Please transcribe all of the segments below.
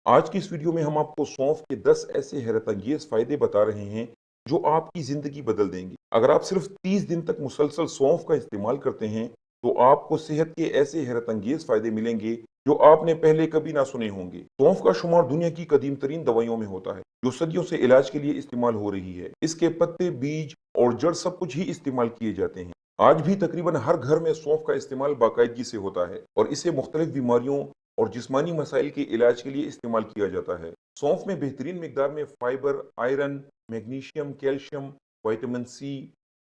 आज की इस वीडियो में हम आपको सौंफ के 10 ऐसे हैरत अंगेज फायदे बता रहे हैं जो आपकी जिंदगी बदल देंगे। अगर आप सिर्फ 30 दिन तक मुसलसल सौंफ का इस्तेमाल करते हैं तो आपको सेहत के ऐसे हैरत अंगेज फायदे मिलेंगे जो आपने पहले कभी ना सुने होंगे। सौंफ का शुमार दुनिया की कदीम तरीन दवाइयों में होता है जो सदियों से इलाज के लिए इस्तेमाल हो रही है। इसके पत्ते, बीज और जड़ सब कुछ ही इस्तेमाल किए जाते हैं। आज भी तकरीबन हर घर में सौंफ का इस्तेमाल बाकायदगी से होता है और इसे मुख्तलिफ बीमारियों और जिस्मानी मसाइल के इलाज के लिए इस्तेमाल किया जाता है। सौंफ में बेहतरीन मिकदार में fibre, iron, magnesium, calcium, vitamin C,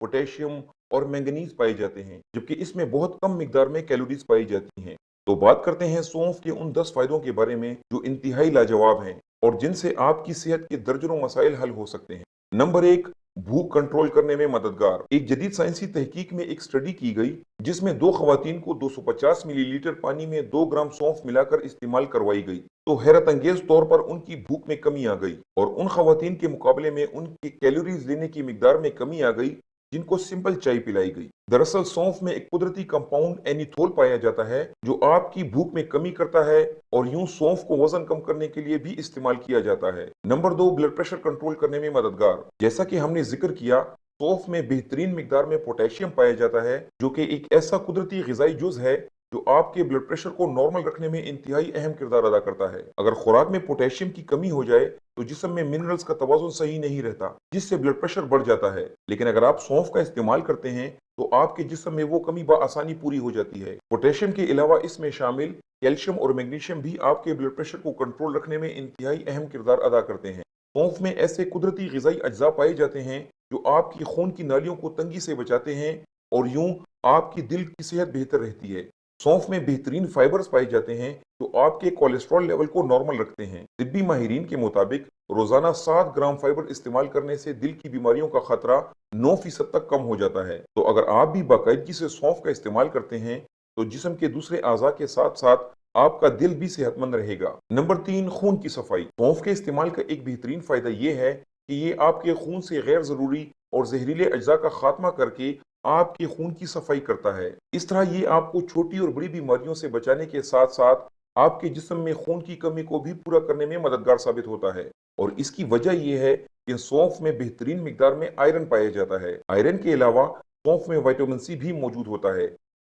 potassium और मैंगनीज पाए जाते हैं, जबकि इसमें बहुत कम मिकदार में कैलोरीज पाई जाती हैं। तो बात करते हैं सौंफ के उन 10 फायदों के बारे में जो इंतहाई लाजवाब हैं और जिनसे आपकी सेहत के दर्जनों मसाइल हल हो सकते हैं। नंबर 1, भूख कंट्रोल करने में मददगार। एक जदीद साइंसी तहकीक में एक स्टडी की गई जिसमें दो खवातीन को 250 मिलीलीटर पानी में 2 ग्राम सौंफ मिलाकर इस्तेमाल करवाई गई तो हैरत अंगेज तौर पर उनकी भूख में कमी आ गई और उन खवातीन के मुकाबले में उनकी कैलोरीज लेने की मिकदार में कमी आ गई जिनको सिंपल चाय पिलाई गई। दरअसल सौंफ में एक कुदरती कंपाउंड एनीथोल पाया जाता है जो आपकी भूख में कमी करता है और यूं सौंफ को वजन कम करने के लिए भी इस्तेमाल किया जाता है। नंबर 2, ब्लड प्रेशर कंट्रोल करने में मददगार। जैसा कि हमने जिक्र किया, सौंफ में बेहतरीन मिकदार में पोटेशियम पाया जाता है जो कि एक ऐसा कुदरती ग़िज़ाई जुज़ है जो आपके ब्लड प्रेशर को नॉर्मल रखने में इंतहाई अहम किरदार अदा करता है। अगर खुराक में पोटेशियम की कमी हो जाए तो जिस्म में मिनरल्स का तवाज़ुन सही नहीं रहता जिससे ब्लड प्रेशर बढ़ जाता है, लेकिन अगर आप सौंफ का इस्तेमाल करते हैं तो आपके जिस्म में वो कमी बआसानी पूरी हो जाती है। पोटेशियम के अलावा इसमें शामिल कैल्शियम और मैग्नीशियम भी आपके ब्लड प्रेशर को कंट्रोल रखने में इंतहाई अहम किरदार अदा करते हैं। सौंफ में ऐसे कुदरती ग़िज़ाई अज्जा पाए जाते हैं जो आपकी खून की नालियों को तंगी से बचाते हैं और यूं आपकी दिल की सेहत बेहतर रहती है। सौंफ में बेहतरीन फाइबर्स पाए जाते हैं जो आपके कोलेस्ट्रॉल लेवल को नॉर्मल रखते हैं। तिब्बी माहिरीन के मुताबिक रोजाना 7 ग्राम फाइबर इस्तेमाल करने से दिल की बीमारियों का खतरा 9% तक कम हो जाता है। तो अगर आप भी बाकायदगी से सौंफ का इस्तेमाल करते हैं तो जिस्म के दूसरे अज़ा के साथ साथ आपका दिल भी सेहतमंद रहेगा। नंबर 3, खून की सफाई। सौंफ के इस्तेमाल का एक बेहतरीन फायदा ये है कि ये आपके खून से गैर जरूरी और जहरीले अज्जा का खात्मा करके आपके खून की सफाई करता है। इस तरह ये आपको छोटी और बड़ी बीमारियों से बचाने के साथ साथ आपके जिस्म में खून की कमी को भी पूरा करने में मददगार साबित होता है और इसकी वजह यह है कि सौंफ में बेहतरीन मिकदार में आयरन पाया जाता है। आयरन के अलावा सौंफ में विटामिन सी भी मौजूद होता है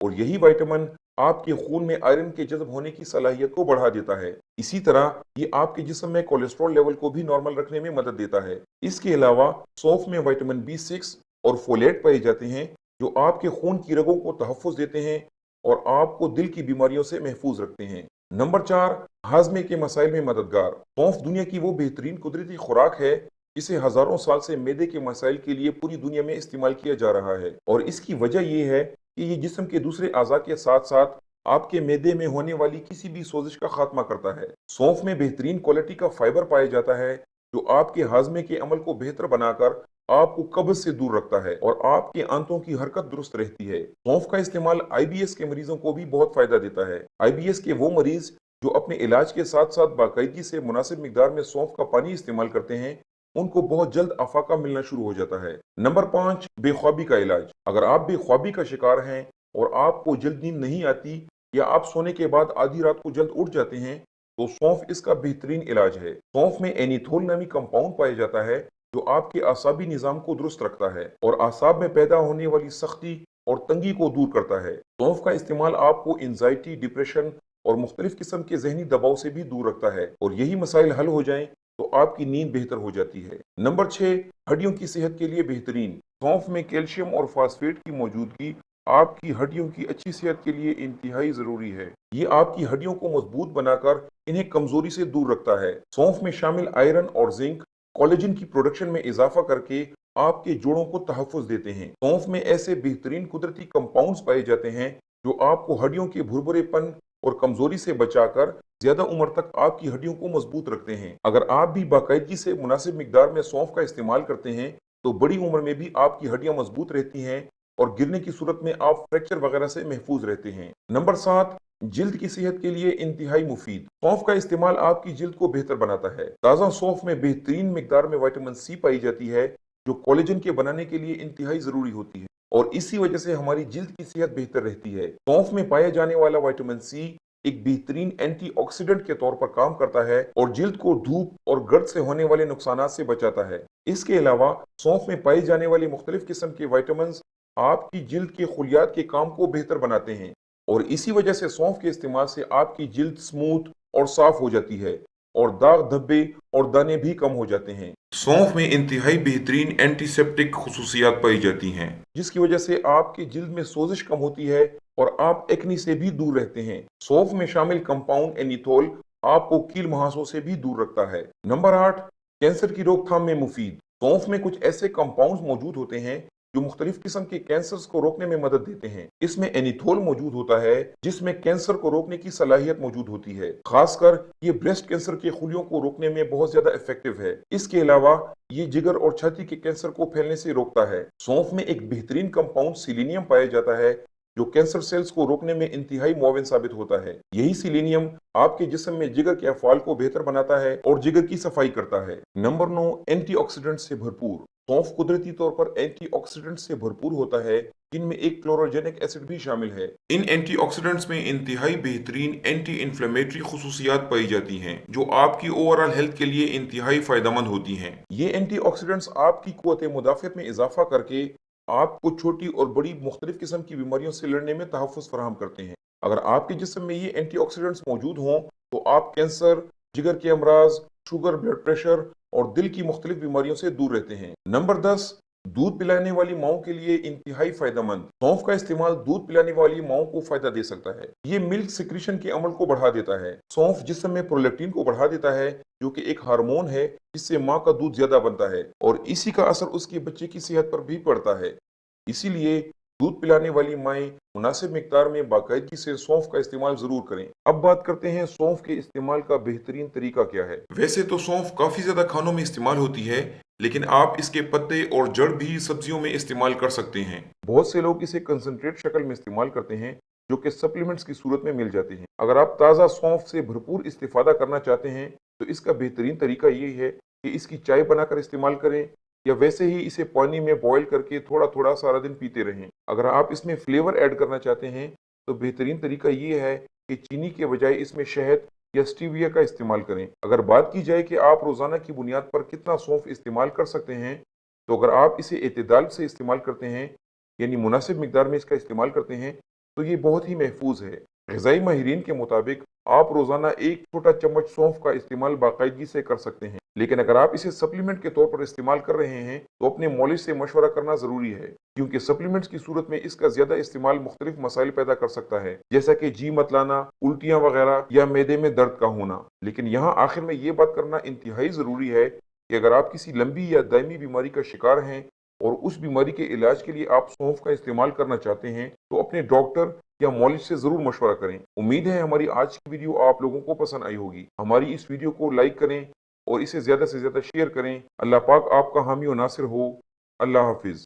और यही विटामिन आपके खून में आयरन के जज्ब होने की सलाहियत को बढ़ा देता है। इसी तरह ये आपके जिस्म में कोलेस्ट्रॉल लेवल को भी नॉर्मल रखने में मदद देता है। इसके अलावा सौंफ में विटामिन B6 और फोलेट पाए जाते हैं जो आपके खून की रगों को तहफ़्फ़ुज़ देते हैं और आपको दिल की बीमारियों से महफूज रखते हैं। नंबर 4, हाजमे के मसाइल में मददगार। सौंफ दुनिया की वो बेहतरीन कुदरती खुराक है जिसे हजारों साल से मैदे के मसाइल के लिए पूरी दुनिया में इस्तेमाल किया जा रहा है और इसकी वजह यह है कि ये जिस्म के दूसरे अज़ा के साथ साथ आपके मैदे में होने वाली किसी भी सोजिश का खात्मा करता है। सौंफ में बेहतरीन क्वालिटी का फाइबर पाया जाता है जो आपके हाजमे के अमल को बेहतर बनाकर आपको कब्ज से दूर रखता है और आपके आंतों की हरकत दुरुस्त रहती है। सौंफ का इस्तेमाल आईबीएस के मरीजों को भी बहुत फायदा देता है। आईबीएस के वो मरीज जो अपने इलाज के साथ साथ बाकायदगी से मुनासिब मिकदार में सौंफ का पानी इस्तेमाल करते हैं उनको बहुत जल्द अफाका मिलना शुरू हो जाता है। नंबर 5, बेख्वाबी का इलाज। अगर आप बेख्वाबी का शिकार हैं और आपको जल्द नींद नहीं आती या आप सोने के बाद आधी रात को जल्द उठ जाते हैं तो सौंफ इसका बेहतरीन इलाज है। सौंफ में एनीथोल नामी कंपाउंड पाया जाता है जो आपके आसाबी निज़ाम को दुरुस्त रखता है और आसाब में पैदा होने वाली सख्ती और तंगी को दूर करता है। सौंफ का इस्तेमाल आपको एंजाइटी, डिप्रेशन और मुख्तलिफ किस्म के जहनी दबाव से भी दूर रखता है और यही मसाइल हल हो जाएं तो आपकी नींद बेहतर हो जाती है। नंबर 6, हड्डियों की सेहत के लिए बेहतरीन। सौंफ में कैल्शियम और फास्फेट की मौजूदगी आपकी हड्डियों की अच्छी सेहत के लिए इंतहाई जरूरी है। ये आपकी हड्डियों को मजबूत बनाकर इन्हें कमजोरी से दूर रखता है। सौंफ में शामिल आयरन और जिंक कोलेजन की प्रोडक्शन में इजाफा करके आपके जोड़ों को तहफ़्फ़ुज़ देते हैं। सौंफ में ऐसे बेहतरीन कुदरती कंपाउंड्स पाए जाते हैं जो आपको हड्डियों के भुरभुरेपन और कमजोरी से बचाकर ज्यादा उम्र तक आपकी हड्डियों को मजबूत रखते हैं। अगर आप भी बाकायदगी से मुनासिब मिकदार में सौंफ का इस्तेमाल करते हैं तो बड़ी उम्र में भी आपकी हड्डियां मजबूत रहती हैं और गिरने की सूरत में आप फ्रैक्चर वगैरह से महफूज रहते हैं। नंबर 7, जिल्द की सेहत के लिए इंतहाई मुफीद। सौंफ का इस्तेमाल आपकी जिल्द को बेहतर बनाता है। ताज़ा सौंफ में बेहतरीन मिकदार में विटामिन सी पाई जाती है जो कोलेजन के बनाने के लिए इंतहाई जरूरी होती है और इसी वजह से हमारी जिल्द की सेहत बेहतर रहती है। सौंफ में पाया जाने वाला विटामिन सी एक बेहतरीन एंटी ऑक्सीडेंट के तौर पर काम करता है और जिल्द को धूप और गर्द से होने वाले नुकसानात से बचाता है। इसके अलावा सौंफ में पाई जाने वाली मुख्तलिफ किस्म के विटामिन आपकी जिल्द के खुलियात के काम को बेहतर बनाते हैं और इसी वजह से सौंफ के इस्तेमाल से आपकी जिल्द स्मूथ और साफ हो जाती है और दाग धब्बे और दाने भी कम हो जाते हैं। सौंफ में इंतहाई बेहतरीन एंटीसेप्टिक खुसूसियात पाई जाती हैं जिसकी वजह से आपकी जिल्द में सोजिश कम होती है और आप एक्नी से भी दूर रहते हैं। सौंफ में शामिल कंपाउंड एनीथोल आपको कील मुहासों से भी दूर रखता है। नंबर 8, कैंसर की रोकथाम में मुफीद। सौंफ में कुछ ऐसे कंपाउंड्स मौजूद होते हैं जो मुख्तलिफ किस्म के कैंसर्स को रोकने में मदद देते हैं। इसमें एनीथोल मौजूद होता है जिसमें कैंसर को रोकने की सलाहियत मौजूद होती है, खासकर ये ब्रेस्ट कैंसर के खुलियों को रोकने में बहुत ज्यादा इफेक्टिव है। इसके अलावा ये जिगर और छाती के कैंसर को फैलने से रोकता है। सौंफ में एक बेहतरीन कंपाउंड सिलीनियम पाया जाता है जो कैंसर सेल्स को रोकने में इंतहाई मुआविन साबित होता है। यही सिलीनियम आपके जिस्म में जिगर के अफ़ाल को बेहतर बनाता है और जिगर की सफाई करता है। नंबर 9, एंटीऑक्सीडेंट से भरपूर। सौंफ कुदरती तौर पर एंटीऑक्सीडेंट से भरपूर होता है जिनमें एक क्लोरोजेनिक एसिड भी शामिल है। इन एंटीऑक्सीडेंट्स में इंतहाई बेहतरीन एंटी इन्फ्लेमेटरी खुसूसियात पाई जाती हैं जो आपकी ओवरऑल हेल्थ के लिए इंतहाई फायदेमंद होती हैं। ये एंटीऑक्सीडेंट्स आपकी कुव्वत मुदाफ़त में इजाफा करके आपको छोटी और बड़ी मुख्तलिफ किस्म की बीमारियों से लड़ने में तहफ़्फ़ुज़ फराहम करते हैं। अगर आपके जिस्म में ये एंटीऑक्सीडेंट्स मौजूद हों तो आप कैंसर, जिगर के अमराज, शुगर, ब्लड प्रेशर और दिल की मुख्तलिफ बीमारियों से दूर रहते हैं। नंबर 10, दूध पिलाने वाली माओं के लिए इंतहाई फायदेमंद। सौंफ का इस्तेमाल दूध पिलाने वाली माओं को फायदा दे सकता है। ये मिल्क सिक्रीशन के अमल को बढ़ा देता है। सौंफ जिस्म में प्रोलैक्टिन को बढ़ा देता है जो कि एक हार्मोन है जिससे माँ का दूध ज्यादा बनता है और इसी का असर उसके बच्चे की सेहत पर भी पड़ता है। इसीलिए दूध पिलाने वाली माएं मुनासिब मिकदार में बाकायदगी से सौंफ का इस्तेमाल जरूर करें। अब बात करते हैं सौंफ के इस्तेमाल का बेहतरीन तरीका क्या है। वैसे तो सौंफ काफी ज्यादा खानों में इस्तेमाल होती है लेकिन आप इसके पत्ते और जड़ भी सब्जियों में इस्तेमाल कर सकते हैं। बहुत से लोग इसे कंसंट्रेट शक्ल में इस्तेमाल करते हैं जो कि सप्लीमेंट्स की सूरत में मिल जाते हैं। अगर आप ताज़ा सौंफ से भरपूर इस्तेफादा करना चाहते हैं तो इसका बेहतरीन तरीका ये है कि इसकी चाय बनाकर इस्तेमाल करें या वैसे ही इसे पानी में बॉईल करके थोड़ा थोड़ा सारा दिन पीते रहें। अगर आप इसमें फ्लेवर ऐड करना चाहते हैं तो बेहतरीन तरीका ये है कि चीनी के बजाय इसमें शहद या स्टीविया का इस्तेमाल करें। अगर बात की जाए कि आप रोज़ाना की बुनियाद पर कितना सौंफ इस्तेमाल कर सकते हैं तो अगर आप इसे एतदाल से इस्तेमाल करते हैं यानी मुनासिब मिकदार में इसका इस्तेमाल करते हैं तो ये बहुत ही महफूज है। ग़िज़ाई माहिरीन के मुताबिक आप रोज़ाना एक छोटा चम्मच सौंफ का इस्तेमाल बाकायदगी से कर सकते हैं, लेकिन अगर आप इसे सप्लीमेंट के तौर पर इस्तेमाल कर रहे हैं तो अपने मौलिद से मशवरा करना ज़रूरी है क्योंकि सप्लीमेंट्स की सूरत में इसका ज़्यादा इस्तेमाल मुख्तलिफ मसाइल पैदा कर सकता है जैसा कि जी मत लाना, उल्टियाँ वगैरह या मैदे में दर्द का होना। लेकिन यहाँ आखिर में ये बात करना इंतहाई ज़रूरी है कि अगर आप किसी लंबी या दायमी बीमारी का शिकार हैं और उस बीमारी के इलाज के लिए आप सौंफ का इस्तेमाल करना चाहते हैं तो अपने डॉक्टर या मौलिद से जरूर मशवरा करें। उम्मीद है हमारी आज की वीडियो आप लोगों को पसंद आई होगी। हमारी इस वीडियो को लाइक करें और इसे ज्यादा से ज्यादा शेयर करें। अल्लाह पाक आपका हामी और नासिर हो। अल्लाह हाफिज।